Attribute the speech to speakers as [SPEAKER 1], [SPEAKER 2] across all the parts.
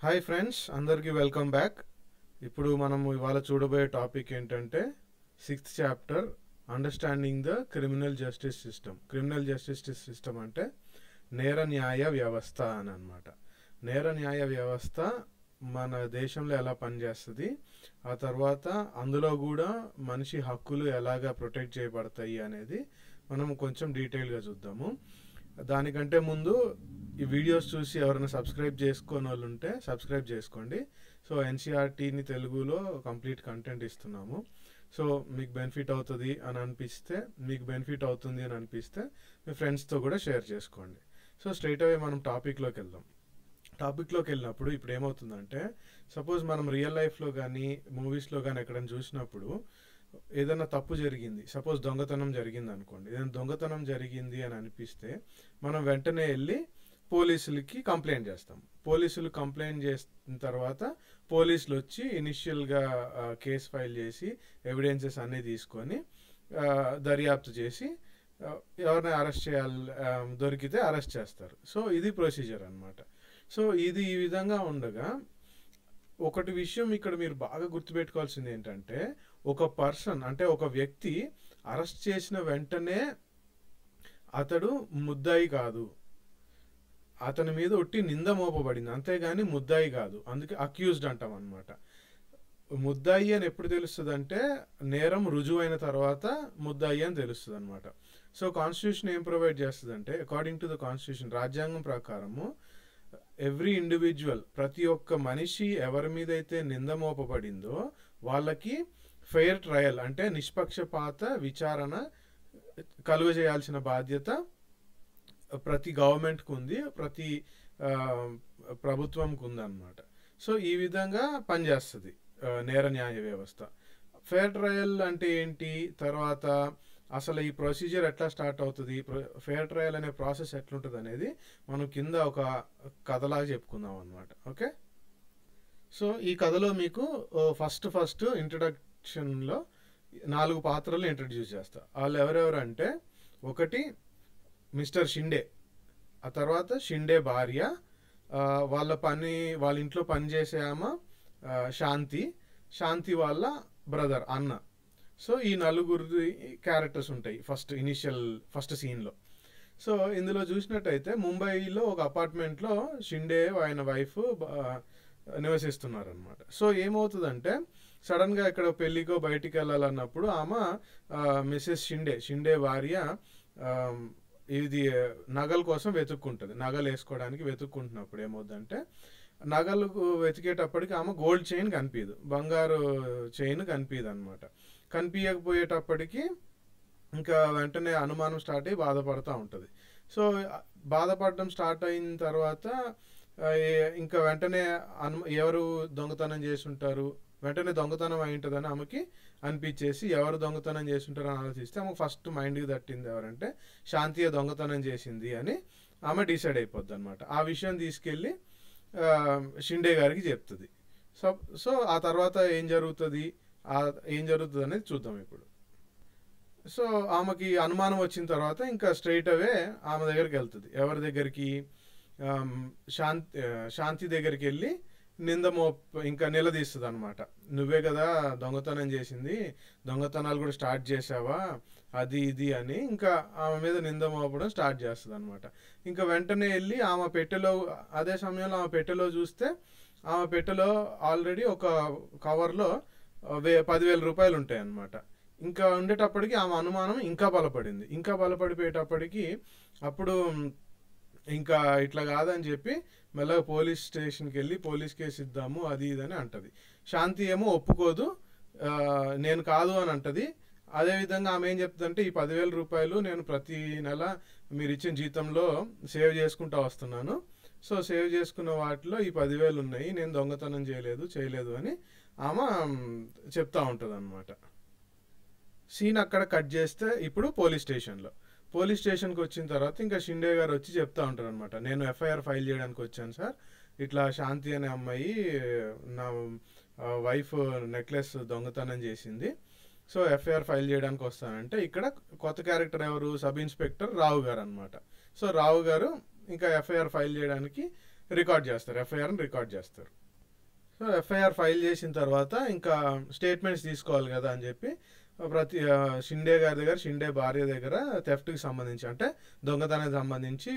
[SPEAKER 1] Hi friends, అందరికీ welcome back. ఇప్పుడు మనం ఇవాళ చూడబోయే టాపిక్ ఏంటంటే 6th chapter understanding the criminal justice system. Criminal justice system అంటే నేర న్యాయ వ్యవస్థ అని అనమాట. నేర న్యాయ వ్యవస్థ మన దేశంలో ఎలా పనిచేస్తుంది, ఆ తర్వాత అందులో కూడా మనిషి హక్కులు ఎలాగా ప్రొటెక్ట్ చేయబడతాయి అనేది మనం కొంచెం డీటెయిల్గా చూద్దాము. దానికంటే ముందు ఈ వీడియోస్ చూసి ఎవరైనా సబ్స్క్రైబ్ చేసుకోని వాళ్ళు ఉంటే సబ్స్క్రైబ్ చేసుకోండి. సో ఎన్సీఆర్టీని తెలుగులో కంప్లీట్ కంటెంట్ ఇస్తున్నాము. సో మీకు బెనిఫిట్ అవుతుంది అని అనిపిస్తే మీ ఫ్రెండ్స్తో కూడా షేర్ చేసుకోండి. సో స్ట్రైట్ అవే మనం టాపిక్లోకి వెళ్దాం. టాపిక్లోకి వెళ్ళినప్పుడు ఇప్పుడు ఏమవుతుందంటే, సపోజ్ మనం రియల్ లైఫ్లో కానీ మూవీస్లో కానీ ఎక్కడైనా చూసినప్పుడు ఏదైనా తప్పు జరిగింది, సపోజ్ దొంగతనం జరిగింది అనుకోండి. ఏదైనా దొంగతనం జరిగింది అని అనిపిస్తే మనం వెంటనే వెళ్ళి పోలీసులకి కంప్లైంట్ చేస్తాం. పోలీసులు కంప్లైంట్ చేసిన తర్వాత పోలీసులు వచ్చి ఇనిషియల్గా కేసు ఫైల్ చేసి ఎవిడెన్సెస్ అన్నీ తీసుకొని దర్యాప్తు చేసి ఎవరిని అరెస్ట్ చేయాలి, దొరికితే అరెస్ట్ చేస్తారు. సో ఇది ప్రొసీజర్ అనమాట. సో ఇది ఈ విధంగా ఉండగా ఒకటి విషయం ఇక్కడ మీరు బాగా గుర్తుపెట్టుకోవాల్సింది ఏంటంటే, ఒక పర్సన్ అంటే ఒక వ్యక్తి అరెస్ట్ చేసిన వెంటనే అతడు ముద్దాయి కాదు, అతని మీద ఒట్టి నింద మోపబడింది, అంతేగాని ముద్దాయి కాదు. అందుకే అక్యూజ్డ్ అంటాం అనమాట. ముద్దాయి అని ఎప్పుడు తెలుస్తుంది అంటే నేరం రుజువైన తర్వాత ముద్దాయి అని తెలుస్తుంది అనమాట. సో కాన్స్టిట్యూషన్ ఏం ప్రొవైడ్ చేస్తుంది అంటే, అకార్డింగ్ టు ద కాన్స్టిట్యూషన్, రాజ్యాంగం ప్రకారము ఎవ్రీ ఇండివిజువల్, ప్రతి ఒక్క మనిషి ఎవరి మీద అయితే నింద మోపబడిందో వాళ్ళకి ఫెయిర్ ట్రయల్ అంటే నిష్పక్షపాత విచారణ కలుగజేయాల్సిన బాధ్యత ప్రతి గవర్నమెంట్కి ఉంది, ప్రతి ప్రభుత్వంకి ఉంది అన్నమాట. సో ఈ విధంగా పనిచేస్తుంది నేర న్యాయ వ్యవస్థ. ఫెయిర్ ట్రయల్ అంటే ఏంటి, తర్వాత అసలు ఈ ప్రొసీజర్ ఎట్లా స్టార్ట్ అవుతుంది, ఫెయిర్ ట్రయల్ అనే ప్రాసెస్ ఎట్లుంటుంది అనేది మనం కింద ఒక కథలాగా చెప్పుకుందాం అనమాట. ఓకే, సో ఈ కథలో మీకు ఫస్ట్ ఇంట్రడక్షన్లో 4 పాత్రలు ఇంట్రడ్యూస్ చేస్తా. వాళ్ళు ఎవరెవరు అంటే, ఒకటి మిస్టర్ షిండే, ఆ తర్వాత షిండే భార్య, వాళ్ళ ఇంట్లో పనిచేసే ఆమె శాంతి వాళ్ళ బ్రదర్ అన్న. సో ఈ 4 క్యారెక్టర్స్ ఉంటాయి ఫస్ట్ సీన్లో. సో ఇందులో చూసినట్టయితే ముంబైలో ఒక అపార్ట్మెంట్లో షిండే ఆయన వైఫ్ నివసిస్తున్నారనమాట. సో ఏమవుతుందంటే, సడన్గా ఇక్కడ పెళ్ళికో బయటికి వెళ్ళాలన్నప్పుడు ఆమె మిసెస్ షిండే భార్య ఇది నగల కోసం వెతుక్కుంటుంది. నగలు వేసుకోవడానికి వెతుక్కుంటున్నప్పుడు ఏమవుతుందంటే, నగలు వెతికేటప్పటికి ఆమె గోల్డ్ చైన్ కనిపించదు, బంగారు చైన్ కనిపించదు అనమాట. కనిపించకపోయేటప్పటికి ఇంకా వెంటనే అనుమానం స్టార్ట్ అయ్యి బాధపడుతూ ఉంటుంది. సో బాధపడడం స్టార్ట్ అయిన తర్వాత ఇంకా వెంటనే ఎవరు దొంగతనం చేసి ఉంటారు, వెంటనే దొంగతనం అయి ఉంటుందని ఆమెకి అనిపించేసి ఎవరు దొంగతనం చేసి ఉంటారని ఆలోచిస్తే ఆమెకు ఫస్ట్ మైండ్కి తట్టింది ఎవరంటే శాంతియే దొంగతనం చేసింది అని ఆమె డిసైడ్ అయిపోద్ది అనమాట. ఆ విషయం తీసుకెళ్ళి షిండే గారికి చెప్తుంది. సో ఆ తర్వాత ఏం జరుగుతుంది అనేది చూద్దాం ఇప్పుడు. సో ఆమెకి అనుమానం వచ్చిన తర్వాత ఇంకా స్ట్రైట్ అవే ఆమె దగ్గరికి వెళ్తుంది. ఎవరి దగ్గరికి, శాంతి దగ్గరికి వెళ్ళి ఇంకా నిలదీస్తుంది అనమాట. నువ్వే కదా దొంగతనం చేసింది, దొంగతనాలు కూడా స్టార్ట్ చేసావా, అది ఇది అని ఇంకా ఆమె మీద నింద మోపడం స్టార్ట్ చేస్తుంది అనమాట. ఇంకా వెంటనే వెళ్ళి ఆమె పెట్టెలో, అదే సమయంలో ఆమె పెట్టెలో చూస్తే ఆమె పెట్టెలో ఆల్రెడీ ఒక కవర్లో 10,000 రూపాయలు ఉంటాయి అన్నమాట. ఇంకా ఉండేటప్పటికి ఆమె అనుమానం ఇంకా బలపడిపోయేటప్పటికి అప్పుడు ఇంకా ఇట్లా కాదని చెప్పి మెల్లగా పోలీస్ స్టేషన్కి వెళ్ళి పోలీస్ కేసు ఇద్దాము అది ఇదని అంటది. శాంతి ఏమో ఒప్పుకోదు, నేను కాదు అని అంటది. అదేవిధంగా ఆమె ఏం చెప్తుందంటే, ఈ 10,000 రూపాయలు నేను ప్రతి నెల మీరు ఇచ్చిన జీతంలో సేవ్ చేసుకుంటూ వస్తున్నాను. సో సేవ్ చేసుకున్న వాటిలో ఈ 10,000 ఉన్నాయి, నేను దొంగతనం చేయలేదు అని ఆమె చెప్తా ఉంటుంది అనమాట. సీన్ అక్కడ కట్ చేస్తే ఇప్పుడు పోలీస్ స్టేషన్కి వచ్చిన తర్వాత ఇంకా షిండే గారు వచ్చి చెప్తా ఉంటారు అనమాట. నేను ఎఫ్ఐఆర్ ఫైల్ చేయడానికి వచ్చాను సార్, ఇట్లా శాంతి అనే అమ్మాయి నా వైఫ్ నెక్లెస్ దొంగతనం చేసింది, సో ఎఫ్ఐఆర్ ఫైల్ చేయడానికి వస్తానంటే ఇక్కడ కొత్త క్యారెక్టర్ ఎవరు, సబ్ ఇన్స్పెక్టర్ రావు గారు అనమాట. సో రావు గారు ఇంకా ఎఫ్ఐఆర్ ఫైల్ చేయడానికి రికార్డ్ చేస్తారు, ఎఫ్ఐఆర్ని రికార్డ్ చేస్తారు. సో ఎఫ్ఐఆర్ ఫైల్ చేసిన తర్వాత ఇంకా స్టేట్మెంట్స్ తీసుకోవాలి కదా అని చెప్పి షిండే గారి దగ్గర, షిండే భార్య దగ్గర థెఫ్ట్కి సంబంధించి అంటే దొంగతనానికి సంబంధించి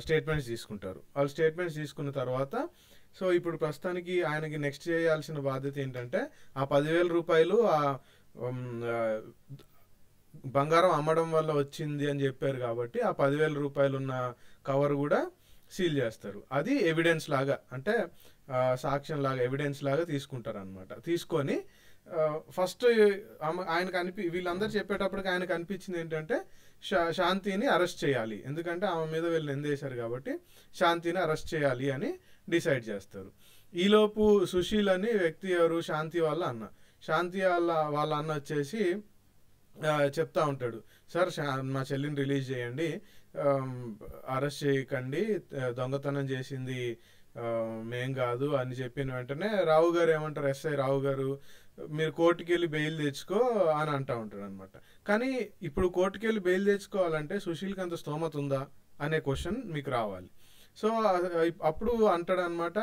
[SPEAKER 1] స్టేట్మెంట్స్ తీసుకుంటారు. వాళ్ళు స్టేట్మెంట్స్ తీసుకున్న తర్వాత సో ఇప్పుడు ప్రస్తుతానికి ఆయనకి నెక్స్ట్ చేయాల్సిన బాధ్యత ఏంటంటే ఆ 10,000 రూపాయలు బంగారం అమ్మడం వల్ల వచ్చింది అని చెప్పారు కాబట్టి ఆ 10,000 రూపాయలు ఉన్న కవర్ కూడా సీల్ చేస్తారు. అది ఎవిడెన్స్ లాగా అంటే సాక్ష్యం లాగా ఎవిడెన్స్ లాగా తీసుకుంటారు అనమాట. తీసుకొని ఫస్ట్ ఆయనకు వీళ్ళందరూ చెప్పేటప్పటికి ఆయనకు అనిపించింది ఏంటంటే శాంతిని అరెస్ట్ చేయాలి, ఎందుకంటే ఆమె మీద వీళ్ళు నిందేశారు కాబట్టి శాంతిని అరెస్ట్ చేయాలి అని డిసైడ్ చేస్తారు. ఈలోపు సుశీల్ అని వ్యక్తి ఎవరు, శాంతి వాళ్ళ అన్న. శాంతి వాళ్ళ అన్న వచ్చేసి చెప్తా ఉంటాడు, సార్ మా చెల్లిని రిలీజ్ చేయండి, అరెస్ట్ చేయకండి, దొంగతనం చేసింది మేం కాదు అని చెప్పిన వెంటనే రావు గారు ఏమంటారు, ఎస్ఐ రావు గారు, మీరు కోర్టుకి వెళ్ళి బెయిల్ తెచ్చుకో అని అంటూ ఉంటాడు అనమాట. కానీ ఇప్పుడు కోర్టుకి వెళ్ళి బెయిల్ తెచ్చుకోవాలంటే సుశీల్కి అంత స్తోమత ఉందా అనే క్వశ్చన్ మీకు రావాలి. సో అప్పుడు అంటాడు అనమాట,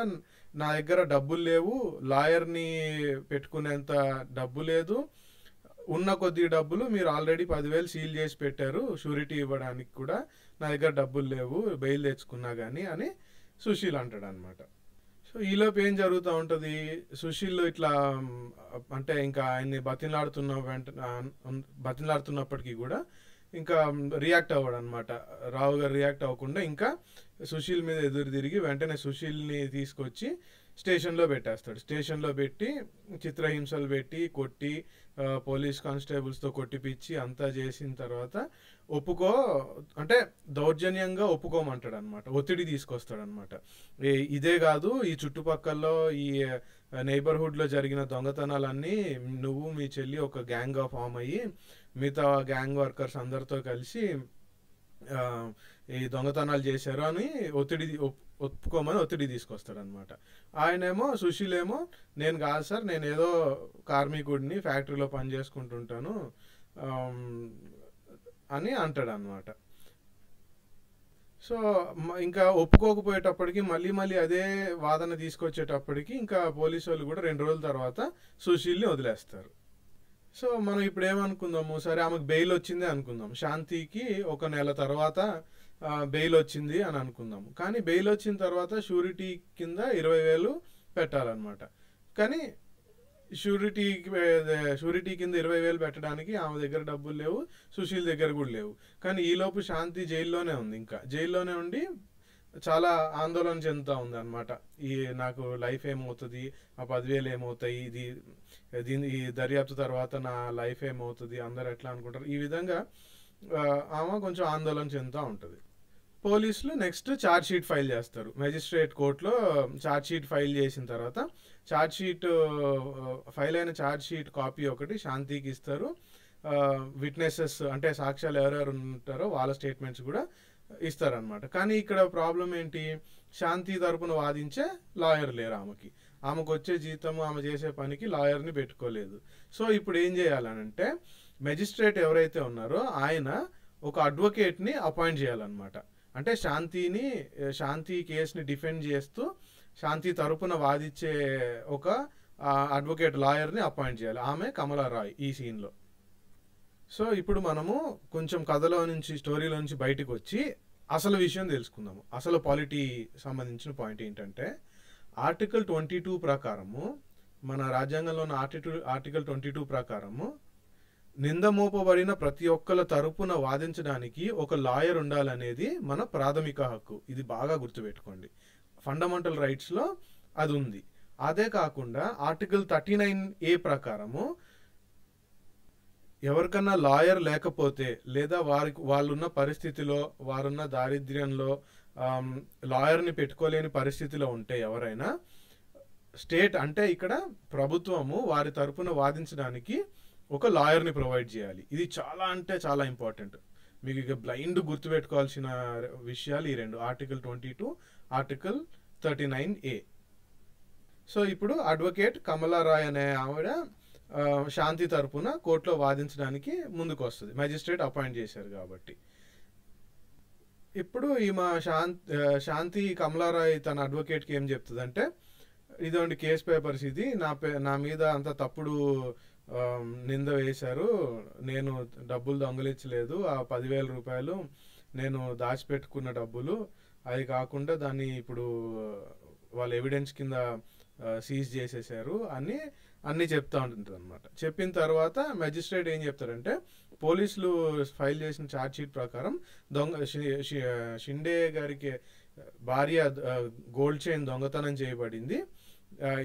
[SPEAKER 1] నా దగ్గర డబ్బులు లేవు, లాయర్ని పెట్టుకునేంత డబ్బు లేదు, ఉన్న కొద్ది డబ్బులు మీరు ఆల్రెడీ 10,000 సీల్ చేసి పెట్టారు, షూరిటీ ఇవ్వడానికి కూడా నా దగ్గర డబ్బులు లేవు, బెయిల్ తెచ్చుకున్నా కానీ అని సుశీల్ అంటాడు అనమాట. సో ఈలోపు ఏం జరుగుతూ ఉంటుంది, సుశీల్ ఇట్లా అంటే ఇంకా ఆయన్ని బతిలాడుతున్నప్పటికీ కూడా ఇంకా రియాక్ట్ అవ్వడు అనమాట. రావు గారు రియాక్ట్ అవ్వకుండా ఇంకా సుశీల్ మీద ఎదురు తిరిగి వెంటనే సుశీల్ని తీసుకొచ్చి స్టేషన్లో పెట్టేస్తాడు. స్టేషన్లో పెట్టి చిత్రహింసలు పెట్టి కొట్టి పోలీస్ కానిస్టేబుల్స్తో కొట్టిపిచ్చి అంతా చేసిన తర్వాత అంటే దౌర్జన్యంగా ఒప్పుకోమంటాడు అనమాట, ఒత్తిడి తీసుకొస్తాడు అనమాట. ఇదే కాదు, ఈ చుట్టుపక్కల ఈ నైబర్హుడ్లో జరిగిన దొంగతనాలన్నీ నువ్వు మీ చెల్లి ఒక గ్యాంగ్గా ఫామ్ అయ్యి మిగతా గ్యాంగ్ వర్కర్స్ అందరితో కలిసి ఈ దొంగతనాలు చేశారు అని ఒప్పుకోమని ఒత్తిడి తీసుకొస్తాడు అనమాట. ఆయనేమో సుశీల్ ఏమో నేను కాదు సార్, నేను ఏదో కార్మికుడిని, ఫ్యాక్టరీలో పని చేసుకుంటుంటాను అని అంటాడు అనమాట. సో ఇంకా ఒప్పుకోకపోయేటప్పటికి మళ్ళీ అదే వాదన తీసుకొచ్చేటప్పటికి ఇంకా పోలీసు వాళ్ళు కూడా 2 రోజుల తర్వాత సుశీల్ని వదిలేస్తారు. సో మనం ఇప్పుడు ఏమనుకుందాము, సరే ఆమెకు బెయిల్ వచ్చింది అనుకుందాం, శాంతికి 1 నెల తర్వాత బెయిల్ వచ్చింది అని అనుకుందాము. కానీ బెయిల్ వచ్చిన తర్వాత షూరిటీ కింద 20,000 పెట్టాలన్నమాట. కానీ షూరిటీ కింద 20,000 పెట్టడానికి ఆమె దగ్గర డబ్బులు లేవు, సుశీల్ దగ్గర కూడా లేవు. కానీ ఈలోపు శాంతి జైల్లోనే ఉంది, ఇంకా జైల్లోనే ఉండి చాలా ఆందోళన చెందుతూ ఉంది అనమాట. నాకు లైఫ్ ఏమవుతుంది, ఆ 10,000 ఏమవుతాయి, ఈ దర్యాప్తు తర్వాత నా లైఫ్ ఏమవుతుంది, అందరు ఎట్లా అనుకుంటారు, ఈ విధంగా ఆమె కొంచెం ఆందోళన చెందుతూ ఉంటుంది. పోలీసులు నెక్స్ట్ ఛార్జ్ షీట్ ఫైల్ చేస్తారు. మెజిస్ట్రేట్ కోర్టులో ఛార్జ్ షీట్ ఫైల్ చేసిన తర్వాత ఫైల్ అయిన ఛార్జ్ షీట్ కాపీ ఒకటి శాంతికి ఇస్తారు. విట్నెసెస్ అంటే సాక్ష్యాలు ఎవరెవరు ఉంటారో వాళ్ళ స్టేట్మెంట్స్ కూడా ఇస్తారనమాట. కానీ ఇక్కడ ప్రాబ్లం ఏంటి, శాంతి తరపున వాదించే లాయర్ లేరు ఆమెకు వచ్చే జీతం, ఆమె చేసే పనికి లాయర్ని పెట్టుకోలేదు. సో ఇప్పుడు ఏం చేయాలనంటే మెజిస్ట్రేట్ ఎవరైతే ఉన్నారో ఆయన ఒక అడ్వకేట్ని అపాయింట్ చేయాలన్నమాట. అంటే శాంతి కేసుని డిఫెండ్ చేస్తూ శాంతి తరపున వాదించే ఒక అడ్వకేట్ లాయర్ని అపాయింట్ చేయాలి. ఆమె కమలా రాయ్ ఈ సీన్లో. సో ఇప్పుడు మనము కొంచెం కథలో నుంచి, స్టోరీలో నుంచి బయటకు వచ్చి అసలు విషయం తెలుసుకుందాము. అసలు పాలిటీ సంబంధించిన పాయింట్ ఏంటంటే ఆర్టికల్ 22 ప్రకారము, మన రాజ్యాంగంలో ఉన్న ఆర్టికల్ 22 ప్రకారము నింద మోపబడిన ప్రతి ఒక్కళ్ళ తరపున వాదించడానికి ఒక లాయర్ ఉండాలనేది మన ప్రాథమిక హక్కు. ఇది బాగా గుర్తుపెట్టుకోండి, ఫండమెంటల్ రైట్స్లో అది ఉంది. అదే కాకుండా ఆర్టికల్ 39A ప్రకారము ఎవరికన్నా లాయర్ లేకపోతే లేదా వాళ్ళున్న పరిస్థితిలో, వారున్న దారిద్ర్యంలో లాయర్ని పెట్టుకోలేని పరిస్థితిలో ఉంటే ఎవరైనా స్టేట్ అంటే ఇక్కడ ప్రభుత్వము వారి తరపున వాదించడానికి ఒక లాయర్ని ప్రొవైడ్ చేయాలి. ఇది చాలా అంటే చాలా ఇంపార్టెంట్. మీకు ఇక బ్లైండ్ గుర్తుపెట్టుకోవాల్సిన విషయాలు ఈ రెండు, ఆర్టికల్ 22, ఆర్టికల్ 39A. సో ఇప్పుడు అడ్వకేట్ కమలా రాయ్ అనే ఆవిడ శాంతి తరపున కోర్టులో వాదించడానికి ముందుకు వస్తుంది, మెజిస్ట్రేట్ అపాయింట్ చేశారు కాబట్టి. ఇప్పుడు ఈమె శాంతి కమలారాయ్ తన అడ్వకేట్కి ఏం చెప్తుందంటే, ఇదోండి కేస్ పేపర్స్, ఇది నా మీద అంత తప్పుడు నింద వేశారు, నేను డబ్బులు దొంగలించలేదు, ఆ 10,000 రూపాయలు నేను దాచిపెట్టుకున్న డబ్బులు, అది కాకుండా దాన్ని ఇప్పుడు వాళ్ళ ఎవిడెన్స్ కింద సీజ్ చేసేసారు అని అన్నీ చెప్తా ఉంటుంది అనమాట. చెప్పిన తర్వాత మెజిస్ట్రేట్ ఏం చెప్తారంటే, పోలీసులు ఫైల్ చేసిన ఛార్జ్ షీట్ ప్రకారం షిండే గారికి భార్య గోల్డ్ చైన్ దొంగతనం చేయబడింది,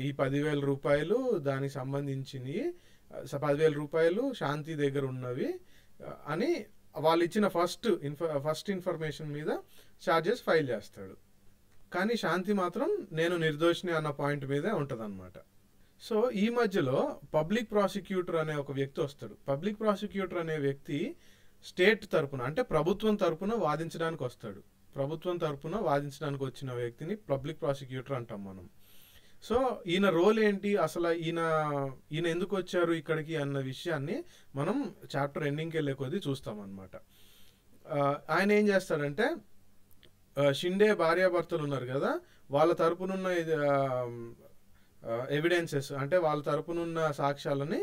[SPEAKER 1] ఈ 10,000 రూపాయలు దానికి సంబంధించినవి, 10,000 రూపాయలు శాంతి దగ్గర ఉన్నవి అని వాళ్ళు ఇచ్చిన ఫస్ట్ ఇన్ఫర్మేషన్ మీద ఛార్జెస్ ఫైల్ చేస్తాడు. కానీ శాంతి మాత్రం నేను నిర్దోషిని అన్న పాయింట్ మీదే ఉంటుందన్నమాట. సో ఈ మధ్యలో పబ్లిక్ ప్రాసిక్యూటర్ అనే ఒక వ్యక్తి వస్తాడు. పబ్లిక్ ప్రాసిక్యూటర్ అనే వ్యక్తి స్టేట్ తరపున, అంటే ప్రభుత్వం తరపున వాదించడానికి వస్తాడు. ప్రభుత్వం తరపున వాదించడానికి వచ్చిన వ్యక్తిని పబ్లిక్ ప్రాసిక్యూటర్ అంటాం మనం. సో ఈయన రోల్ ఏంటి, అసలు ఈయన ఎందుకు వచ్చారు ఇక్కడికి అన్న విషయాన్ని మనం చాప్టర్ ఎండింగ్కి వెళ్ళే కొద్దీ చూస్తాం అన్నమాట. ఆయన ఏం చేస్తాడంటే, షిండే భార్యాభర్తలు ఉన్నారు కదా, వాళ్ళ తరపునున్న ఎవిడెన్సెస్, అంటే వాళ్ళ తరపునున్న సాక్ష్యాలని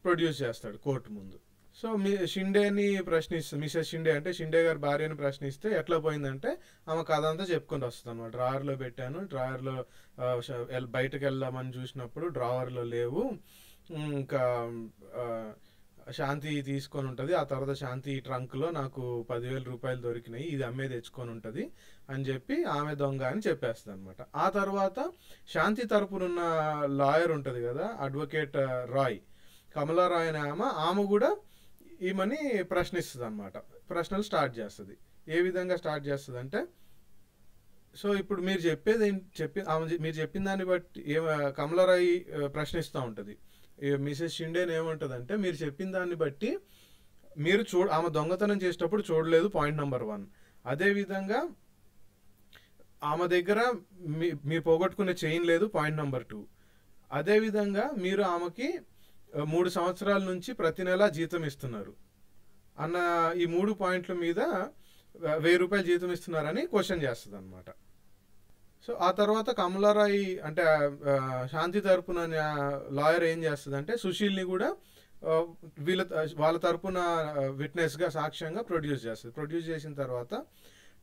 [SPEAKER 1] ప్రొడ్యూస్ చేస్తాడు కోర్టు ముందు. సో షిండేని ప్రశ్నిస్తే, మిసెస్ షిండే అంటే షిండే గారి భార్యని ప్రశ్నిస్తే ఎట్లా పోయిందంటే, ఆమె కథ అంతా చెప్పుకొని వస్తుంది అనమాట. డ్రాయర్లో పెట్టాను, డ్రాయర్లో బయటకు వెళ్దామని చూసినప్పుడు డ్రావర్లో లేవు, ఇంకా శాంతి తీసుకొని ఉంటుంది, ఆ తర్వాత శాంతి ట్రంక్లో నాకు 10,000 రూపాయలు దొరికినాయి, ఇది అమ్మే తెచ్చుకొని ఉంటుంది అని చెప్పి ఆమె దొంగ అని చెప్పేస్తుంది అనమాట. ఆ తర్వాత శాంతి తరపునున్న లాయర్ ఉంటుంది కదా, అడ్వకేట్ రాయ్, కమలా రాయ్ అనే ఆమె కూడా ఈమెని ప్రశ్నిస్తుంది అనమాట. ప్రశ్నలు స్టార్ట్ చేస్తుంది. ఏ విధంగా స్టార్ట్ చేస్తుంది అంటే, సో ఇప్పుడు మీరు మీరు చెప్పిన దాన్ని బట్టి కమలారాయ్ ప్రశ్నిస్తూ ఉంటుంది. మిసెస్ షిండేని ఏమంటుందంటే, మీరు చెప్పిన దాన్ని బట్టి మీరు ఆమె దొంగతనం చేసేటప్పుడు చూడలేదు, పాయింట్ నెంబర్ 1. అదేవిధంగా ఆమె దగ్గర మీరు పోగొట్టుకునే చైన్ లేదు, పాయింట్ నెంబర్ 2. అదేవిధంగా మీరు ఆమెకి 3 సంవత్సరాల నుంచి ప్రతి నెల జీతం ఇస్తున్నారు అన్న ఈ 3 పాయింట్ల మీద 1,000 రూపాయలు జీతం ఇస్తున్నారని క్వశ్చన్ చేస్తుంది అనమాట. సో ఆ తర్వాత కమలారాయ్ అంటే శాంతి తరపున లాయర్ ఏం చేస్తుందంటే, సుశీల్ని కూడా వాళ్ళ తరపున విట్నెస్గా, సాక్ష్యంగా ప్రొడ్యూస్ చేస్తుంది. ప్రొడ్యూస్ చేసిన తర్వాత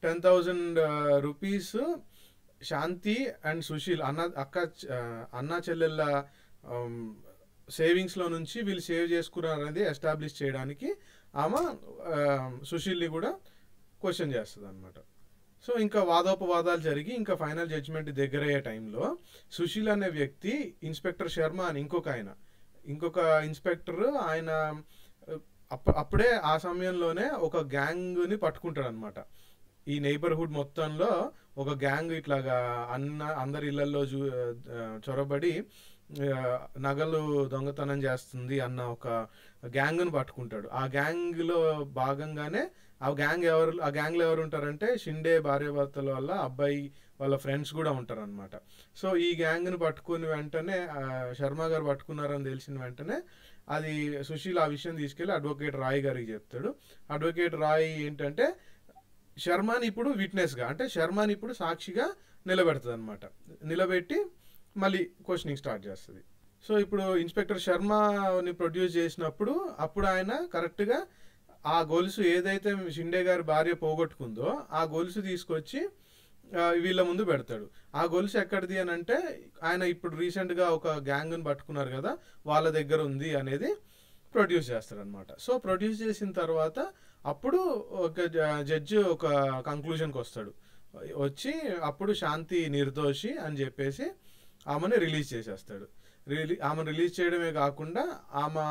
[SPEAKER 1] 10,000 రూపీస్ శాంతి అండ్ సుశీల్ అన్నా చెల్లెళ్ళ సేవింగ్స్లో నుంచి వీళ్ళు సేవ్ చేసుకున్నారు అనేది ఎస్టాబ్లిష్ చేయడానికి ఆమె సుశీల్ని కూడా క్వశ్చన్ చేస్తుంది అనమాట. సో ఇంకా వాదోపవాదాలు జరిగి ఇంకా ఫైనల్ జడ్జిమెంట్ దగ్గర అయ్యే టైంలో సుశీల్ అనే వ్యక్తి ఇన్స్పెక్టర్ శర్మ అని ఇంకొక ఇన్స్పెక్టర్ ఆయన అప్పుడే ఆ సమయంలోనే ఒక గ్యాంగ్ని పట్టుకుంటాడు అనమాట. ఈ నైబర్హుడ్ మొత్తంలో ఒక గ్యాంగ్ ఇట్లాగా అందరి ఇళ్లలో చొరబడి నగలు దొంగతనం చేస్తుంది అన్న ఒక గ్యాంగ్ను పట్టుకుంటాడు. ఆ గ్యాంగ్లో భాగంగానే ఆ గ్యాంగ్లో ఎవరు ఉంటారంటే, షిండే భార్యాభర్తల వల్ల అబ్బాయి వాళ్ళ ఫ్రెండ్స్ కూడా ఉంటారు అనమాట. సో ఈ గ్యాంగ్ను పట్టుకుని వెంటనే శర్మ గారు పట్టుకున్నారని తెలిసిన వెంటనే అది సుశీల్ ఆ విషయం తీసుకెళ్లి అడ్వకేట్ రాయ్ గారికి చెప్తాడు. అడ్వకేట్ రాయ్ ఏంటంటే, శర్మని ఇప్పుడు విట్నెస్గా, అంటే శర్మని ఇప్పుడు సాక్షిగా నిలబెడుతుంది అనమాట. నిలబెట్టి మళ్ళీ క్వశ్చనింగ్ స్టార్ట్ చేస్తుంది. సో ఇప్పుడు ఇన్స్పెక్టర్ శర్మని ప్రొడ్యూస్ చేసినప్పుడు అప్పుడు ఆయన కరెక్ట్గా ఆ గొలుసు ఏదైతే షిండే గారి భార్య పోగొట్టుకుందో ఆ గొలుసు తీసుకొచ్చి వీళ్ళ ముందు పెడతాడు. ఆ గొలుసు ఎక్కడిది అని అంటే, ఆయన ఇప్పుడు రీసెంట్గా ఒక గ్యాంగ్ని పట్టుకున్నారు కదా, వాళ్ళ దగ్గర ఉంది అనేది ప్రొడ్యూస్ చేస్తాడు అనమాట. సో ప్రొడ్యూస్ చేసిన తర్వాత అప్పుడు ఒక జడ్జి ఒక కంక్లూజన్కి వస్తాడు. వచ్చి అప్పుడు శాంతి నిర్దోషి అని చెప్పేసి ఆమెను రిలీజ్ చేసేస్తాడు. ఆమెను రిలీజ్ చేయడమే కాకుండా ఆమె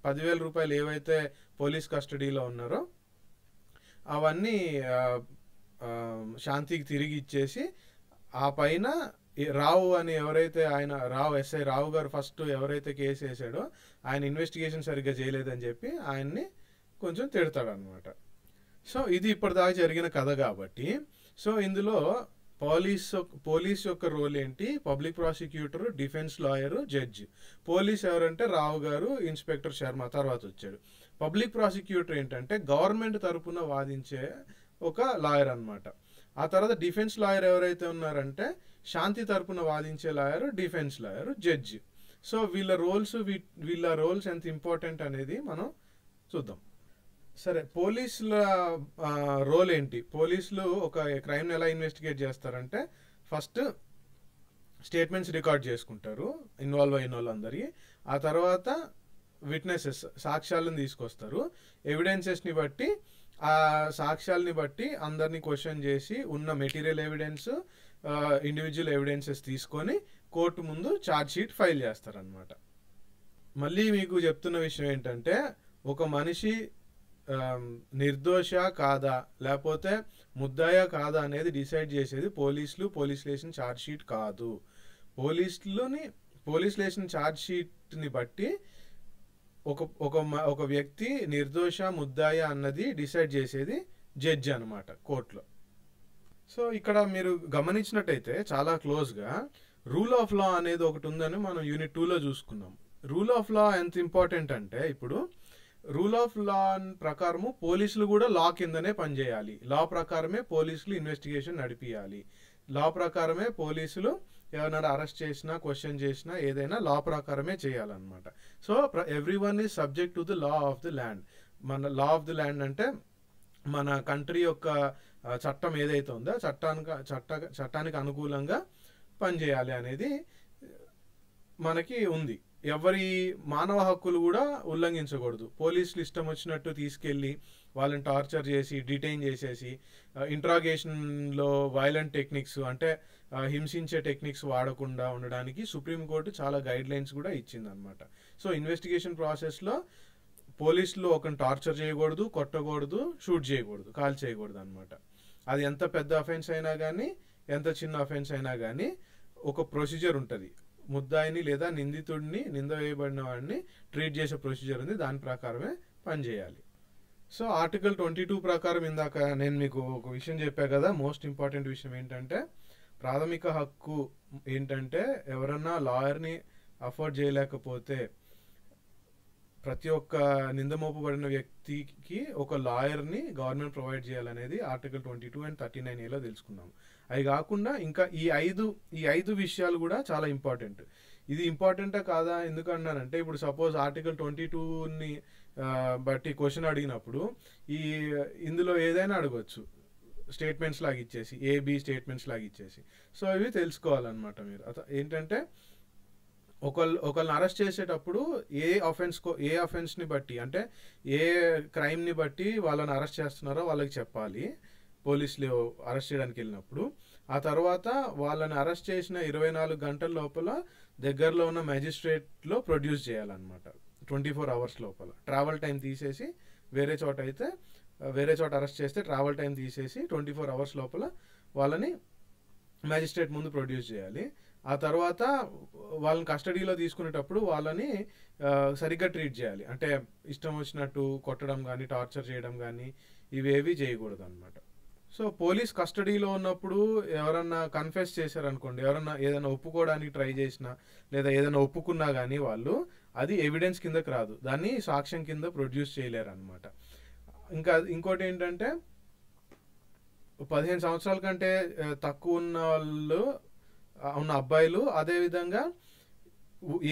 [SPEAKER 1] 10,000 రూపాయలు ఏవైతే పోలీస్ కస్టడీలో ఉన్నారో అవన్నీ శాంతికి తిరిగి ఇచ్చేసి, ఆ పైన రావు అని ఎవరైతే ఎస్ఐ రావు గారు ఫస్ట్ ఎవరైతే కేసు వేసాడో ఆయన ఇన్వెస్టిగేషన్ సరిగ్గా చేయలేదని చెప్పి ఆయన్ని కొంచెం తిడతాడు అనమాట. సో ఇది ఇప్పటిదాకా జరిగిన కథ కాబట్టి, సో ఇందులో పోలీస్ యొక్క రోల్ ఏంటి, public prosecutor, defence lawyer, judge. Police ఎవరంటే రావు గారు, ఇన్స్పెక్టర్ శర్మ తర్వాత వచ్చాడు. పబ్లిక్ ప్రాసిక్యూటర్ ఏంటంటే గవర్నమెంట్ తరపున వాదించే ఒక లాయర్ అన్నమాట. ఆ తర్వాత డిఫెన్స్ లాయర్ ఎవరైతే ఉన్నారంటే శాంతి తరపున వాదించే lawyer, defence lawyer, judge. So వీళ్ళ రోల్స్ ఎంత ఇంపార్టెంట్ అనేది మనం చూద్దాం. సరే, పోలీసుల రోల్ ఏంటి? పోలీసులు ఒక క్రైమ్ని ఎలా ఇన్వెస్టిగేట్ చేస్తారంటే ఫస్ట్ స్టేట్మెంట్స్ రికార్డ్ చేసుకుంటారు ఇన్వాల్వ్ అయిన వాళ్ళందరి. ఆ తర్వాత విట్నెసెస్, సాక్ష్యాలను తీసుకొస్తారు. ఎవిడెన్సెస్ని బట్టి, ఆ సాక్ష్యాలని బట్టి అందరినీ క్వశ్చన్ చేసి ఉన్న మెటీరియల్ ఎవిడెన్స్, ఇండివిజువల్ ఎవిడెన్సెస్ తీసుకొని కోర్టు ముందు ఛార్జ్ షీట్ ఫైల్ చేస్తారనమాట. మళ్ళీ మీకు చెప్తున్న విషయం ఏంటంటే ఒక మనిషి నిర్దోష కాదా లేకపోతే ముద్దాయా కాదా అనేది డిసైడ్ చేసేది పోలీసులు, పోలీస్ స్టేషన్ ఛార్జ్ షీట్ కాదు. పోలీస్ స్టేషన్ ఛార్జ్ షీట్ని బట్టి ఒక వ్యక్తి నిర్దోష ముద్దాయా అన్నది డిసైడ్ చేసేది జడ్జి అనమాట కోర్టులో. సో ఇక్కడ మీరు గమనించినట్టయితే చాలా క్లోజ్గా రూల్ ఆఫ్ లా అనేది ఒకటి ఉందని మనం యూనిట్ 2లో చూసుకున్నాం. రూల్ ఆఫ్ లా ఎంత ఇంపార్టెంట్ అంటే ఇప్పుడు రూల్ ఆఫ్ లా ప్రకారము పోలీసులు కూడా లా కిందనే పనిచేయాలి. లా ప్రకారమే పోలీసులు ఇన్వెస్టిగేషన్ నడిపియాలి. లా ప్రకారమే పోలీసులు ఎవరైనా అరెస్ట్ చేసినా, క్వశ్చన్ చేసినా ఏదైనా లా ప్రకారమే చేయాలన్నమాట. So everyone is subject to the law of the land. మన లా ఆఫ్ ది ల్యాండ్ అంటే మన కంట్రీ యొక్క చట్టం ఏదైతే ఉందో చట్టానికి అనుకూలంగా పనిచేయాలి అనేది మనకి ఉంది. ఎవరి మానవ హక్కులు కూడా ఉల్లంఘించకూడదు. పోలీసులు ఇష్టం వచ్చినట్టు తీసుకెళ్ళి వాళ్ళని టార్చర్ చేసి, డిటైన్ చేసేసి, ఇంట్రాగేషన్లో వైలెంట్ టెక్నిక్స్ అంటే హింసించే టెక్నిక్స్ వాడకుండా ఉండడానికి సుప్రీంకోర్టు చాలా గైడ్ లైన్స్ కూడా ఇచ్చిందనమాట. సో ఇన్వెస్టిగేషన్ ప్రాసెస్లో పోలీసులు ఒకరిని టార్చర్ చేయకూడదు, కొట్టకూడదు, షూట్ చేయకూడదు, కాల్ చేయకూడదు అనమాట. అది ఎంత పెద్ద అఫెన్స్ అయినా కానీ, ఎంత చిన్న అఫెన్స్ అయినా కానీ ఒక ప్రొసీజర్ ఉంటుంది. ముద్దాయిని లేదా నిందితుడిని, నింద వేయబడిన వాడిని ట్రీట్ చేసే ప్రొసీజర్ ఉంది. దాని ప్రకారమే పనిచేయాలి. సో ఆర్టికల్ 22 ప్రకారం ఇందాక నేను మీకు ఒక విషయం చెప్పా కదా, మోస్ట్ ఇంపార్టెంట్ విషయం ఏంటంటే ప్రాథమిక హక్కు ఏంటంటే ఎవరన్నా లాయర్ని అఫోర్డ్ చేయలేకపోతే ప్రతి ఒక్క నిందమోపబడిన వ్యక్తికి ఒక లాయర్ని గవర్నమెంట్ ప్రొవైడ్ చేయాలనేది ఆర్టికల్ 22 అండ్ 39A తెలుసుకున్నాము. అవి కాకుండా ఇంకా ఈ ఐదు విషయాలు కూడా చాలా ఇంపార్టెంట్. ఇది ఇంపార్టెంటా కాదా ఎందుకన్నానంటే ఇప్పుడు సపోజ్ ఆర్టికల్ 22ని బట్టి క్వశ్చన్ అడిగినప్పుడు ఇందులో ఏదైనా అడగవచ్చు, స్టేట్మెంట్స్ లాగా ఇచ్చేసి, ఏబి స్టేట్మెంట్స్ లాగా ఇచ్చేసి. సో ఇవి తెలుసుకోవాలన్నమాట మీరు. ఏంటంటే ఒకళ్ళని అరెస్ట్ చేసేటప్పుడు ఏ అఫెన్స్ని బట్టి అంటే ఏ క్రైమ్ని బట్టి వాళ్ళని అరెస్ట్ చేస్తున్నారో వాళ్ళకి చెప్పాలి పోలీసులు అరెస్ట్ చేయడానికి వెళ్ళినప్పుడు. ఆ తర్వాత వాళ్ళని అరెస్ట్ చేసిన 24 గంటల లోపల దగ్గరలో ఉన్న మ్యాజిస్ట్రేట్లో ప్రొడ్యూస్ చేయాలన్నమాట. 24 hours లోపల ట్రావెల్ టైం తీసేసి వేరే చోట అరెస్ట్ చేస్తే ట్రావెల్ టైం తీసేసి 24 hours లోపల వాళ్ళని మ్యాజిస్ట్రేట్ ముందు ప్రొడ్యూస్ చేయాలి. ఆ తర్వాత వాళ్ళని కస్టడీలో తీసుకునేటప్పుడు వాళ్ళని సరిగ్గా ట్రీట్ చేయాలి. అంటే ఇష్టం వచ్చినట్టు కొట్టడం కానీ, టార్చర్ చేయడం కానీ ఇవేవి చేయకూడదు అనమాట. సో పోలీస్ కస్టడీలో ఉన్నప్పుడు ఎవరన్నా కన్ఫెస్ చేశారనుకోండి, ఎవరన్నా ఏదైనా ఒప్పుకోవడానికి ట్రై చేసినా లేదా ఏదైనా ఒప్పుకున్నా కానీ వాళ్ళు అది ఎవిడెన్స్ కిందకి రాదు, దాన్ని సాక్ష్యం కింద ప్రొడ్యూస్ చేయలేరు అనమాట. ఇంకోటి ఏంటంటే 15 సంవత్సరాల కంటే తక్కువ ఉన్న అబ్బాయిలు, అదేవిధంగా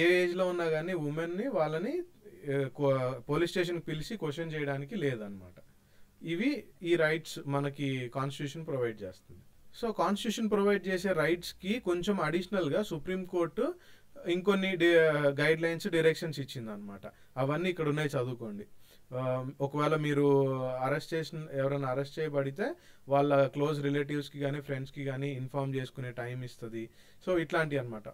[SPEAKER 1] ఏ ఏజ్లో ఉన్నా కానీ ఉమెన్ని వాళ్ళని పోలీస్ స్టేషన్కి పిలిచి క్వశ్చన్ చేయడానికి లేదనమాట. ఈ రైట్స్ మనకి కాన్స్టిట్యూషన్ ప్రొవైడ్ చేస్తుంది. సో కాన్స్టిట్యూషన్ ప్రొవైడ్ చేసే రైట్స్కి కొంచెం అడిషనల్గా సుప్రీంకోర్టు ఇంకొన్ని గైడ్ లైన్స్, డైరెక్షన్స్ ఇచ్చింది అనమాట. అవన్నీ ఇక్కడ ఉన్నాయి, చదువుకోండి. ఒకవేళ మీరు ఎవరైనా అరెస్ట్ చేయబడితే వాళ్ళ క్లోజ్ రిలేటివ్స్కి కానీ, ఫ్రెండ్స్కి కానీ ఇన్ఫార్మ్ చేసుకునే టైం ఇస్తుంది. సో ఇట్లాంటివి అనమాట.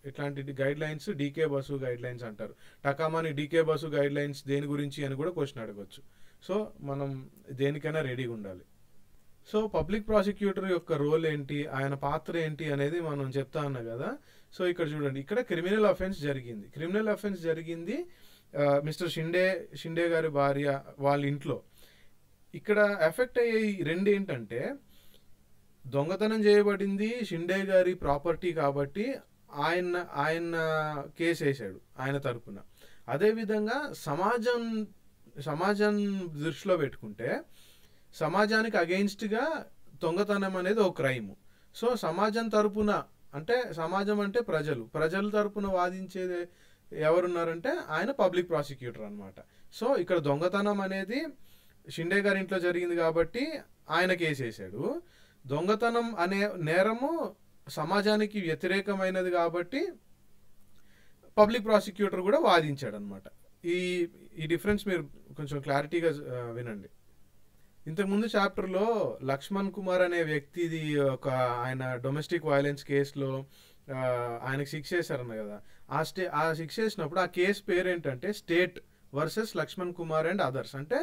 [SPEAKER 1] ఇట్లాంటి guidelines DK Basu guidelines అంటారు. టకామాని డీకే బసు గైడ్ లైన్స్ దేని గురించి అని కూడా క్వశ్చన్ అడగవచ్చు. సో మనం దేనికైనా రెడీగా ఉండాలి. సో పబ్లిక్ ప్రాసిక్యూటర్ యొక్క రోల్ ఏంటి, ఆయన పాత్ర ఏంటి అనేది మనం చెప్తా ఉన్నా కదా. సో ఇక్కడ చూడండి, ఇక్కడ క్రిమినల్ అఫెన్స్ జరిగింది మిస్టర్ షిండే గారి భార్య వాళ్ళ ఇంట్లో. ఇక్కడ ఎఫెక్ట్ అయ్యే రెండు ఏంటంటే దొంగతనం చేయబడింది షిండే గారి ప్రాపర్టీ కాబట్టి ఆయన కేసు వేసాడు ఆయన తరపున. అదేవిధంగా సమాజం దృష్టిలో పెట్టుకుంటే సమాజానికి అగెయిన్స్ట్గా దొంగతనం అనేది ఒక క్రైమ్. సో సమాజం తరపున, అంటే సమాజం అంటే ప్రజల తరపున వాదించేది ఎవరున్నారంటే ఆయన పబ్లిక్ ప్రాసిక్యూటర్ అనమాట. సో ఇక్కడ దొంగతనం అనేది షిండే గారి ఇంట్లో జరిగింది కాబట్టి ఆయన కేసు వేసాడు. దొంగతనం అనే నేరము సమాజానికి వ్యతిరేకమైనది కాబట్టి పబ్లిక్ ప్రాసిక్యూటర్ కూడా వాదించాడు అనమాట. ఈ ఈ డిఫరెన్స్ మీరు కొంచెం క్లారిటీగా వినండి. ఇంతకుముందు చాప్టర్లో లక్ష్మణ్ కుమార్ అనే వ్యక్తిది ఒక ఆయన డొమెస్టిక్ వైలెన్స్ కేసులో ఆయనకు శిక్ష వేశారన్న కదా. ఆ శిక్ష వేసినప్పుడు ఆ కేసు పేరు ఏంటంటే state versus Lakshman Kumar and others. అంటే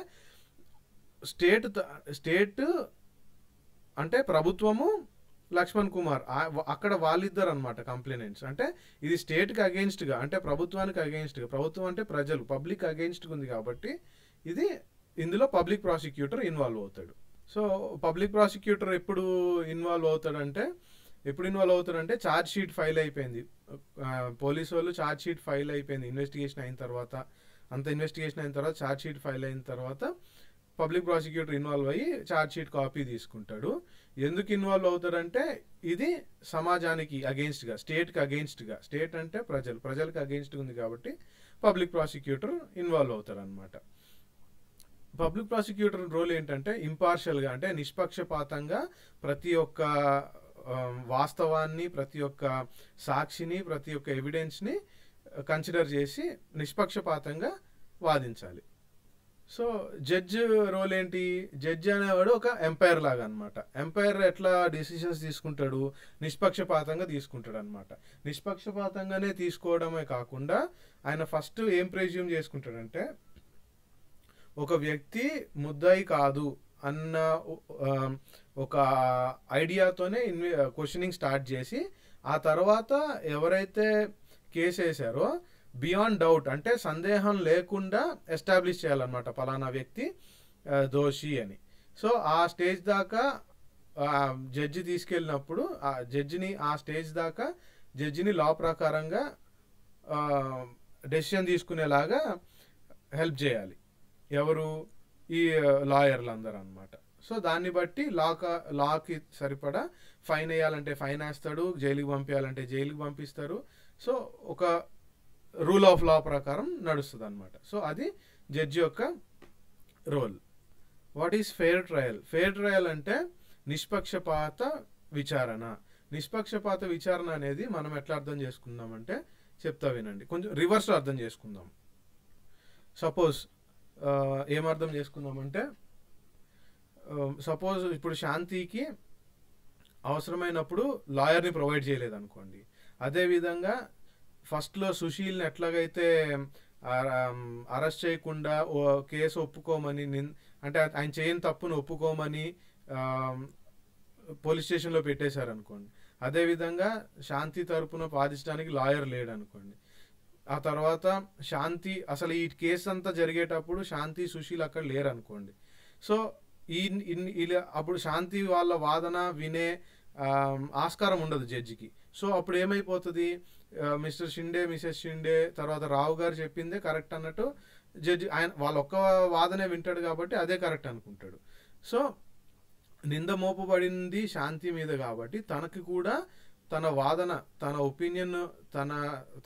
[SPEAKER 1] స్టేట్ అంటే ప్రభుత్వము, లక్ష్మణ్ కుమార్ అక్కడ వాళ్ళిద్దరు అనమాట కంప్లైనెంట్స్. అంటే ఇది స్టేట్కి అగెయిన్స్ట్గా, అంటే ప్రభుత్వానికి అగెయిన్స్ట్గా, ప్రభుత్వం అంటే ప్రజలు, పబ్లిక్ అగెయిన్స్ట్గా ఉంది కాబట్టి ఇది ఇందులో పబ్లిక్ ప్రాసిక్యూటర్ ఇన్వాల్వ్ అవుతాడు. సో పబ్లిక్ ప్రాసిక్యూటర్ ఎప్పుడు ఇన్వాల్వ్ అవుతాడంటే ఛార్జ్ షీట్ ఫైల్ అయిపోయింది, పోలీసు వాళ్ళు ఛార్జ్ షీట్ ఫైల్ అయిపోయింది, ఇన్వెస్టిగేషన్ అయిన తర్వాత ఛార్జ్ షీట్ ఫైల్ అయిన తర్వాత పబ్లిక్ ప్రాసిక్యూటర్ ఇన్వాల్వ్ అయ్యి ఛార్జ్ షీట్ కాపీ తీసుకుంటాడు. ఎందుకు ఇన్వాల్వ్ అవుతాడంటే ఇది సమాజానికి అగెయిన్స్ట్గా, స్టేట్కి అగెయిన్స్ట్గా, స్టేట్ అంటే ప్రజలకు అగెయిన్స్ట్గా ఉంది కాబట్టి పబ్లిక్ ప్రాసిక్యూటర్ ఇన్వాల్వ్ అవుతాడు అనమాట. పబ్లిక్ ప్రాసిక్యూటర్ రోల్ ఏంటంటే ఇంపార్షియల్గా, అంటే నిష్పక్షపాతంగా ప్రతి ఒక్క వాస్తవాన్ని, ప్రతి ఒక్క సాక్షిని, ప్రతి ఒక్క ఎవిడెన్స్ని కన్సిడర్ చేసి నిష్పక్షపాతంగా వాదించాలి. సో జడ్జ్ రోల్ ఏంటి? జడ్జి అనేవాడు ఒక ఎంపైర్ లాగా అనమాట. ఎంపైర్ ఎట్లా డెసిషన్స్ తీసుకుంటాడు? నిష్పక్షపాతంగా తీసుకుంటాడు అనమాట. నిష్పక్షపాతంగానే తీసుకోవడమే కాకుండా ఆయన ఫస్ట్ ఏం ప్రెజ్యూమ్ చేసుకుంటాడంటే ఒక వ్యక్తి ముద్దాయి కాదు అన్న ఒక ఐడియాతోనే క్వశ్చనింగ్ స్టార్ట్ చేసి ఆ తర్వాత ఎవరైతే కేసు వేశారో బియాండ్ డౌట్, అంటే సందేహం లేకుండా ఎస్టాబ్లిష్ చేయాలన్నమాట పలానా వ్యక్తి దోషి అని. సో ఆ స్టేజ్ దాకా జడ్జి తీసుకెళ్ళినప్పుడు ఆ స్టేజ్ దాకా జడ్జిని లా ప్రకారంగా డెసిషన్ తీసుకునేలాగా హెల్ప్ చేయాలి ఎవరు? ఈ లాయర్లు అందరూ అనమాట. సో దాన్ని బట్టి లాకి సరిపడా ఫైన్ వేయాలంటే ఫైన్ వేస్తాడు, జైలుకి పంపించాలంటే జైలుకి పంపిస్తారు. సో ఒక రూల్ ఆఫ్ లా ప్రకారం నడుస్తుంది అనమాట. సో అది జడ్జి యొక్క role. What is fair trial? Fair trial అంటే నిష్పక్షపాత విచారణ. నిష్పక్షపాత విచారణ అనేది మనం ఎట్లా అర్థం చేసుకుందామంటే చెప్తా వినండి, కొంచెం రివర్స్లో అర్థం చేసుకుందాం. సపోజ్ ఏమర్థం చేసుకుందామంటే సపోజ్ ఇప్పుడు శాంతికి అవసరమైనప్పుడు లాయర్ని ప్రొవైడ్ చేయలేదు అనుకోండి. అదేవిధంగా ఫస్ట్లో సుశీల్ని ఎట్లాగైతే అరెస్ట్ చేయకుండా కేసు ఒప్పుకోమని, అంటే ఆయన చేయని తప్పును ఒప్పుకోమని పోలీస్ స్టేషన్లో పెట్టేశారనుకోండి. అదేవిధంగా శాంతి తరపున వాదించడానికి లాయర్ లేడు అనుకోండి. ఆ తర్వాత శాంతి అసలు ఈ కేసు అంతా జరిగేటప్పుడు శాంతి సుశీల్ అక్కడ లేరు అనుకోండి. సో అప్పుడు శాంతి వాళ్ళ వాదన వినే ఆస్కారం ఉండదు జడ్జికి. సో అప్పుడు ఏమైపోతుంది, మిస్టర్ షిండే, మిసెస్ షిండే, తర్వాత రావు గారు చెప్పిందే కరెక్ట్ అన్నట్టు జడ్జి వాళ్ళ ఒక్క వాదనే వింటాడు కాబట్టి అదే కరెక్ట్ అనుకుంటాడు. సో నింద మోపబడింది శాంతి మీద కాబట్టి తనకి కూడా తన వాదన, తన ఒపీనియన్,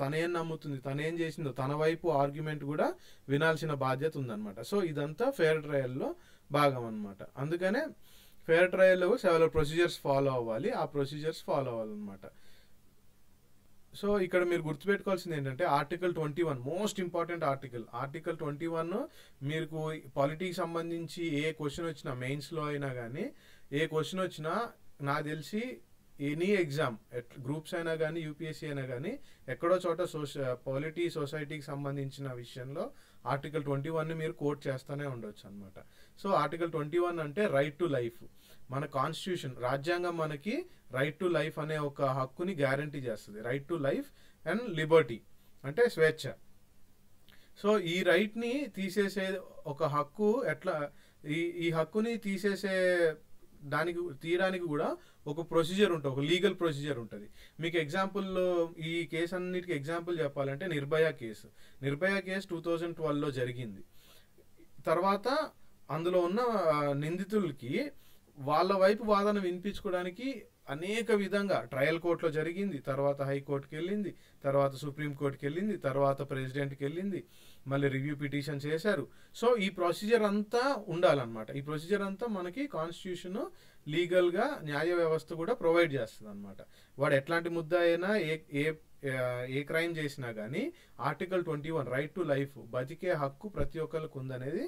[SPEAKER 1] తనేం నమ్ముతుంది, తనేం చేసిందో, తన వైపు ఆర్గ్యుమెంట్ కూడా వినాల్సిన బాధ్యత ఉందన్నమాట. సో ఇదంతా ఫెయిర్ ట్రయల్లో భాగం అనమాట. అందుకనే ఫెయిర్ ట్రయల్లో సెవెరల్ ప్రొసీజర్స్ ఫాలో అవ్వాలి, ఆ ప్రొసీజర్స్ ఫాలో అవ్వాలన్నమాట. సో ఇక్కడ మీరు గుర్తుపెట్టుకోవాల్సింది ఏంటంటే ఆర్టికల్ 21 మోస్ట్ ఇంపార్టెంట్ ఆర్టికల్ 21 మీకు పాలిటిక్స్ సంబంధించి ఏ క్వశ్చన్ వచ్చినా, మెయిన్స్లో అయినా కానీ ఏ క్వశ్చన్ వచ్చినా నాకు తెలిసి ఎనీ ఎగ్జామ్ గ్రూప్స్ అయినా కానీ యూపీఎస్సీ అయినా కానీ ఎక్కడో చోట పాలిటీ సొసైటీకి సంబంధించిన విషయంలో ఆర్టికల్ 21ని మీరు కోట్ చేస్తూనే ఉండొచ్చు అనమాట. సో ఆర్టికల్ 21 అంటే రైట్ టు లైఫ్. మన కాన్స్టిట్యూషన్, రాజ్యాంగం మనకి రైట్ టు లైఫ్ అనే ఒక హక్కుని గ్యారంటీ చేస్తుంది. Right to life and Liberty అంటే స్వేచ్ఛ. సో ఈ రైట్ని తీసేసే ఒక హక్కు ఎట్లా, ఈ హక్కుని తీయడానికి కూడా ఒక ప్రొసీజర్ ఉంటుంది, ఒక లీగల్ ప్రొసీజర్ ఉంటుంది. మీకు ఎగ్జాంపుల్, ఈ కేసు అన్నిటికీ ఎగ్జాంపుల్ చెప్పాలంటే నిర్భయ కేసు 2012లో జరిగింది. తర్వాత అందులో ఉన్న నిందితులకి వాళ్ళ వైపు వాదన వినిపించుకోవడానికి అనేక విధంగా ట్రయల్ కోర్టులో జరిగింది, తర్వాత హైకోర్టుకి వెళ్ళింది, తర్వాత సుప్రీంకోర్టుకి వెళ్ళింది, తర్వాత ప్రెసిడెంట్కి వెళ్ళింది, మళ్ళీ రివ్యూ పిటిషన్ చేశారు. సో ఈ ప్రొసీజర్ అంతా ఉండాలన్నమాట. ఈ ప్రొసీజర్ అంతా మనకి కాన్స్టిట్యూషన్ లీగల్గా న్యాయ వ్యవస్థ కూడా ప్రొవైడ్ చేస్తుంది అనమాట. వాడు ఎట్లాంటి ముద్ద అయినా ఏ క్రైమ్ చేసినా కానీ ఆర్టికల్ 21 రైట్ టు లైఫ్, బతికే హక్కు ప్రతి ఒక్కరికి ఉందనేది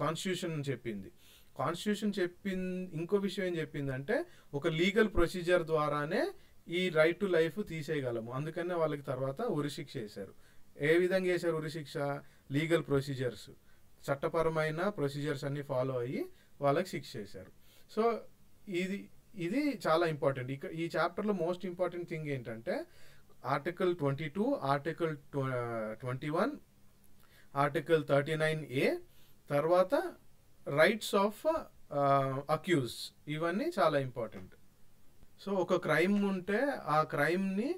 [SPEAKER 1] కాన్స్టిట్యూషన్ చెప్పింది. కాన్స్టిట్యూషన్ ఇంకో విషయం ఏం చెప్పిందంటే ఒక లీగల్ ప్రొసీజర్ ద్వారానే ఈ రైట్ టు లైఫ్ తీసేయగలము. అందుకనే వాళ్ళకి తర్వాత ఉరిశిక్ష వేశారు. ఏ విధంగా వేశారు ఉరిశిక్ష? లీగల్ ప్రొసీజర్స్, చట్టపరమైన ప్రొసీజర్స్ అన్ని ఫాలో అయ్యి వాళ్ళకి శిక్ష చేశారు. సో ఇది చాలా ఇంపార్టెంట్. ఈ చాప్టర్లో మోస్ట్ ఇంపార్టెంట్ థింగ్ ఏంటంటే ఆర్టికల్ 22, ఆర్టికల్ 21, ఆర్టికల్ 39A, తర్వాత రైట్స్ ఆఫ్ అక్యూజ్, ఇవన్నీ చాలా ఇంపార్టెంట్. సో ఒక క్రైమ్ ఉంటే ఆ క్రైమ్ని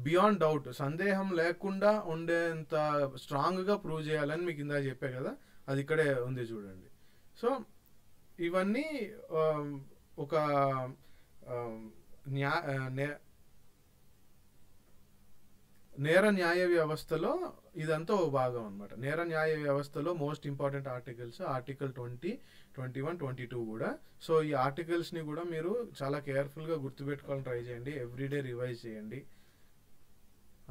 [SPEAKER 1] బియాండ్ డౌట్, సందేహం లేకుండా ఉండేంత స్ట్రాంగ్గా ప్రూవ్ చేయాలని మీకు ఇందాక చెప్పే కదా, అది ఇక్కడే ఉంది చూడండి. సో ఇవన్నీ ఒక నేర న్యాయ వ్యవస్థలో ఇదంతా ఒక భాగం అనమాట. నేర న్యాయ వ్యవస్థలో మోస్ట్ ఇంపార్టెంట్ ఆర్టికల్స్ ఆర్టికల్ 20, 21, 22 కూడా. సో ఈ ఆర్టికల్స్ని కూడా మీరు చాలా కేర్ఫుల్గా గుర్తుపెట్టుకోవాలని ట్రై చేయండి, ఎవ్రీడే రివైజ్ చేయండి.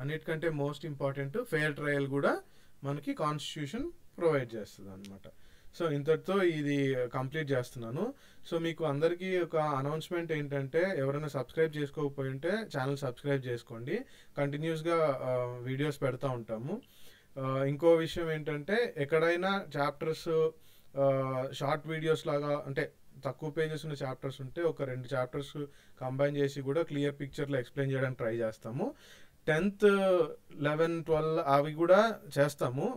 [SPEAKER 1] అన్నిటికంటే మోస్ట్ ఇంపార్టెంట్ ఫెయిర్ ట్రయల్ కూడా మనకి కాన్స్టిట్యూషన్ ప్రొవైడ్ చేస్తుంది అనమాట. సో ఇంతటితో ఇది కంప్లీట్ చేస్తున్నాను. సో మీకు అందరికీ ఒక అనౌన్స్మెంట్ ఏంటంటే ఎవరైనా సబ్స్క్రైబ్ చేసుకోకపోయి ఉంటే ఛానల్ సబ్స్క్రైబ్ చేసుకోండి, కంటిన్యూస్గా వీడియోస్ పెడతా ఉంటాము. ఇంకో విషయం ఏంటంటే ఎక్కడైనా చాప్టర్స్ షార్ట్ వీడియోస్ లాగా అంటే తక్కువ పేజెస్ ఉన్న చాప్టర్స్ ఉంటే ఒక 2 చాప్టర్స్ కంబైన్ చేసి కూడా క్లియర్ పిక్చర్లో ఎక్స్ప్లెయిన్ చేయడానికి ట్రై చేస్తాము. 10th, 11, 12 అవి కూడా చేస్తాము.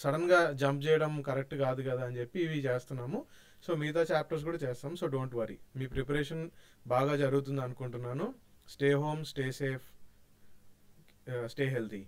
[SPEAKER 1] సడన్గా జంప్ చేయడం కరెక్ట్ కాదు కదా అని చెప్పి ఇవి చేస్తున్నాము. సో మిగతా చాప్టర్స్ కూడా చేస్తాం. So don't worry, me preparation బాగా జరుగుతుంది అనుకుంటున్నాను. Stay home, stay safe, stay healthy.